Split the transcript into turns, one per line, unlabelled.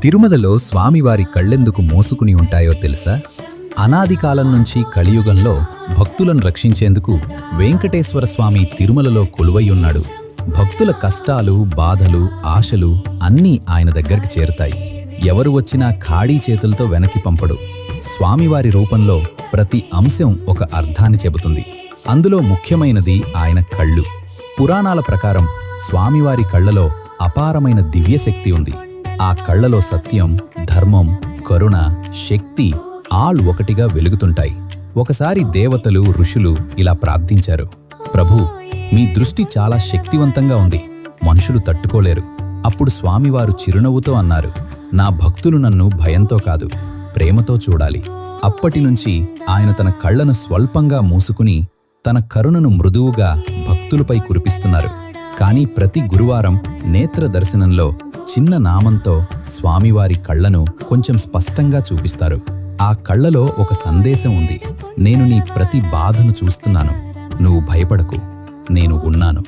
తిరుమలలో స్వామివారి కళ్ళెందుకు మోసుకుని ఉంటాయో తెలుసా? అనాది కాలం నుంచి కలియుగంలో భక్తులను రక్షించేందుకు వెంకటేశ్వర స్వామి తిరుమలలో కొలువైయున్నాడు. భక్తుల కష్టాలు, బాధలు, ఆశలు అన్నీ ఆయన దగ్గరికి చేరుతాయి. ఎవరు వచ్చినా ఖాళీ చేతులతో వెనక్కి పంపడు. స్వామివారి రూపంలో ప్రతి అంశం ఒక అర్థాన్ని చెబుతుంది. అందులో ముఖ్యమైనది ఆయన కళ్ళు. పురాణాల ప్రకారం స్వామివారి కళ్లలో అపారమైన దివ్యశక్తి ఉంది. ఆ కళ్లలో సత్యం, ధర్మం, కరుణ, శక్తి ఒకటిగా వెలుగుతుంటాయి. ఒకసారి దేవతలు, ఋషులు ఇలా ప్రార్థించారు, ప్రభూ, మీ దృష్టి చాలా శక్తివంతంగా ఉంది, మనుషులు తట్టుకోలేరు. అప్పుడు స్వామివారు చిరునవ్వుతో అన్నారు, నా భక్తులు నన్ను భయంతో కాదు, ప్రేమతో చూడాలి. అప్పటినుంచి ఆయన తన కళ్లను స్వల్పంగా మూసుకుని తన కరుణను మృదువుగా భక్తులపై కురిపిస్తున్నారు. కానీ ప్రతి గురువారం నేత్ర దర్శనంలో చిన్న నామంతో స్వామివారి కళ్లను కొంచెం స్పష్టంగా చూపిస్తారు. ఆ కళ్లలో ఒక సందేశం ఉంది. నేను నీ ప్రతి బాధను చూస్తున్నాను, నువ్వు భయపడకు, నేను ఉన్నాను.